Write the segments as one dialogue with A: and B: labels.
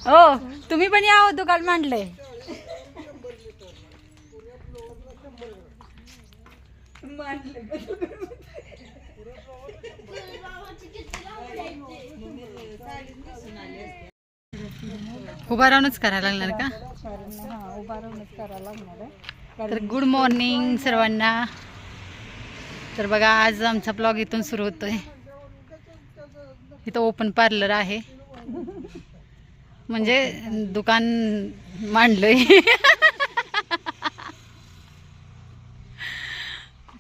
A: हो तुम्ही पण या दुकान मांडलंय. उभा राहूनच करायला लागणार का?
B: उभा राहूनच करायला लागणार आहे.
A: तर गुड मॉर्निंग सर्वांना. तर बघा आज आमचा ब्लॉग इथून सुरू होतोय. इथं ओपन पार्लर आहे म्हणजे दुकान मांडलंय.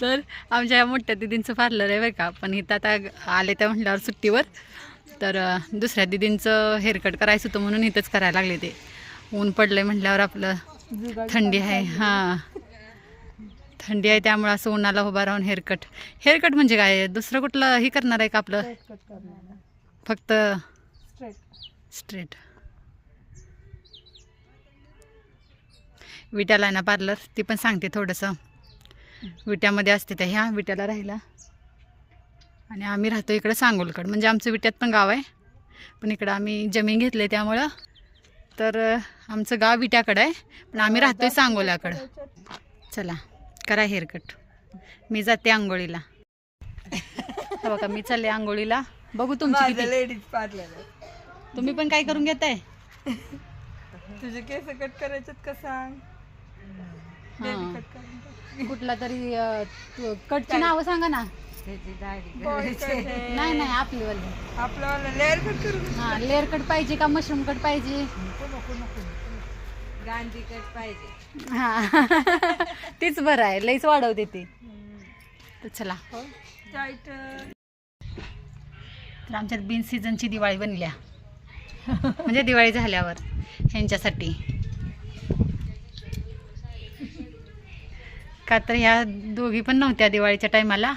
A: तर आमच्या मोठ्या दिदींचं पार्लर आहे बरं का. पण इथं आता आले त्या म्हटल्यावर सुट्टीवर. तर दुसऱ्या दिदींचं हेअरकट करायचं होतं म्हणून इथंच करायला लागले. ते ऊन पडलंय म्हटल्यावर आपलं थंडी आहे. हां थंडी आहे त्यामुळे असं उन्हाला उभा राहून हेअरकट म्हणजे काय दुसरं कुठलं हे करणार आहे का आपलं? फक्त स्ट्रेट. विट्याला आहे ना पार्लर, ती पण सांगते थोडंसं. विट्यामध्ये असते त्या ह्या विट्याला राहिला. आणि आम्ही राहतो इकडं सांगोलकड. म्हणजे आमचं विट्यात पण गाव आहे पण इकडं आम्ही जमीन घेतले त्यामुळं. तर आमचं गाव विट्याकडं आहे पण आम्ही राहतोय सांगोल्याकडं. चला करा हेअरकट. मी जाते आंघोळीला. बघा मी चालले आंघोळीला. बघू तुमची
B: लेडीज पार्लर.
A: तुम्ही पण काय करून घेताय?
B: तुझे केस कट करायचे का सांग?
A: कुठला तरी कटची नावं सांगा ना. नाही नाही आपलं
B: लेअर कट करू.
A: हां लेअर कट पाहिजे का मशरूम कट पाहिजे?
B: गांधी कट पाहिजे.
A: हां तीच बरं आहे, लईच वाढवते ती. तर चला. तर आमच्यात बिन सीझनची दिवाळी बनल्या. म्हणजे दिवाळी झाल्यावर ह्यांच्यासाठी. का तर ह्या दोघी पण नव्हत्या दिवाळीच्या टायमाला.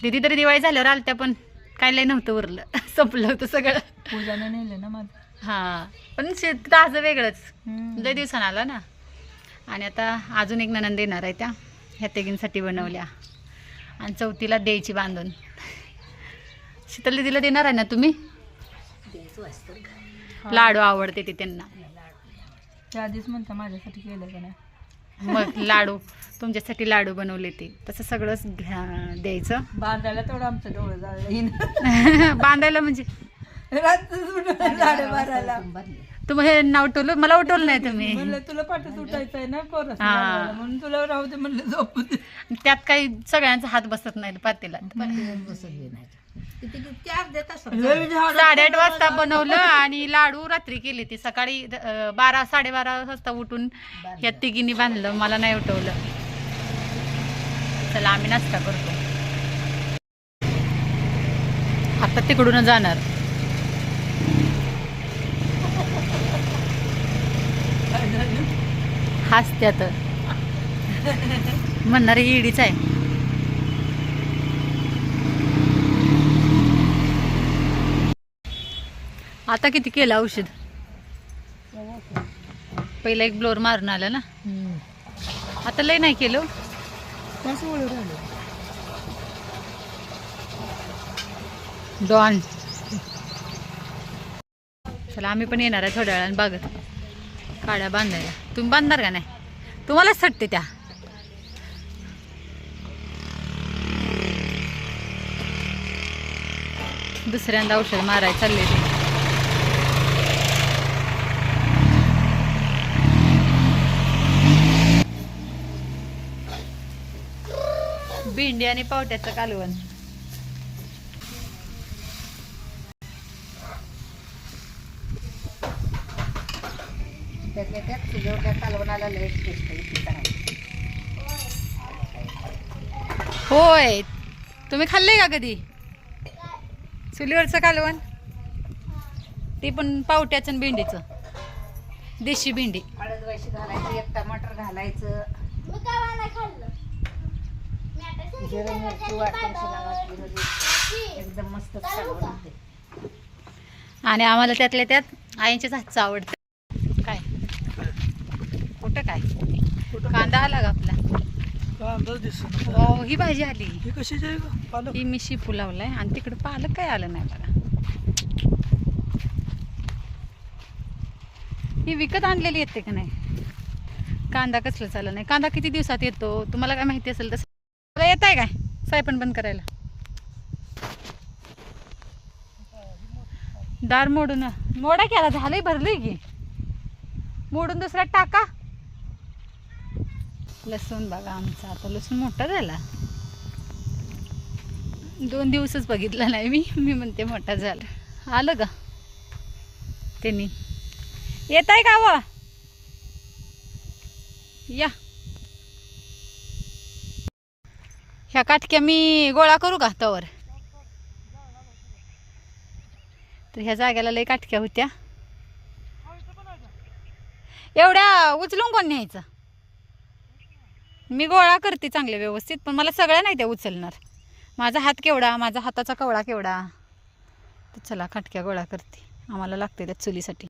A: दीदी तरी दिवाळी झाल्यावर आलत्या पण काय लय नव्हतं उरलं. संपलं होतं सगळं.
B: पूजाने नेलं ना माझं.
A: हां पण ताजं वेगळंच. लय दिवसानं आला ना. आणि आता अजून एक नणंद देणार आहे, त्या ह्या तिघींसाठी बनवल्या. आणि चौथीला द्यायची बांधून. शीतल दीदीला देणार आहे ना तुम्ही? लाडू आवडते ते त्यांना.
B: त्या आधीच म्हणता माझ्यासाठी केलं का नाही.
A: मग लाडू तुमच्यासाठी लाडू बनवले ते. तसं सगळंच द्यायचं.
B: बांधायला तेवढं आमचं डोळं झालं.
A: बांधायला म्हणजे
B: लाडू भरायला.
A: तुम्ही हे नाव उठवलं, मला उठवलं नाही तुम्ही.
B: म्हणलं तुला पाठच उठायचं आहे ना कोरस म्हणून तुला राहू दे म्हणलं झोपू दे.
A: त्यात काही सगळ्यांचा हात बसत नाही पातेला. 8:30 वाजता बनवलं आणि लाडू रात्री केले. ते सकाळी 12-12:30 वाजता उठून या तिघींनी बांधलं. मला नाही उठवलं. चला आम्ही नाश्ता करतो. आता तिकडून जाणार. हसत्यात म्हणणारी ईडीच आहे. आता किती केलं औषध? पहिला एक ब्लोअर मारून आलं ना. आता लय नाही केलं. डॉन. चला आम्ही पण येणार आहे थोड्या वेळाने बघत काड्या बांधायला. तुम्ही बांधणार का नाही? तुम्हालाच सटते त्या. दुसऱ्यांदा औषध मारायला चालले ते. भेंडी आणि पावट्याचं कालवण. होय तुम्ही खाल्लंय का कधी चुलीवरचं कालवण? ते पण पावट्याचं आणि भेंडीचं. देशी भेंडी.
B: हळद वैशी घालायचं, एक टमाटर घालायचं. जिरं मिरची वाटून एकदम मस्त कालवण होते.
A: आणि आम्हाला त्यातल्या त्यात आईच्याच हातचं आवडतं. काय कुठं काय कांदा आला का आपला? ही भाजी आली. ही मी शिपू लावलाय आणि तिकडं पालक काय आलं नाही बघा. ही विकत आणलेली येते का नाही? कांदा कसलं चाललं नाही. कांदा किती दिवसात येतो तुम्हाला काय माहिती असेल तसं. मला येत आहे काय सायपण बंद करायला? दार मोडून मोडा की, आता झालंय भरलंय की, मोडून दुसऱ्यात टाका. लसूण बघा आमचा, आता लसूण मोठा झाला. 2 दिवसच बघितला नाही मी म्हणते मोठा झाला. आलं का त्यांनी? येत आहे का व? या ह्या काटक्या मी गोळा करू का तवर? तर ह्या जाग्याला लय काटक्या होत्या. एवढ्या उचलून कोण न्यायचं? मी गोळा करते चांगले व्यवस्थित, पण मला सगळ्या नाही त्या उचलणार. माझा हात केवढा, माझा हाताचा कवळा केवढा. तर चला काटक्या गोळा करते, आम्हाला लागते त्या चुलीसाठी.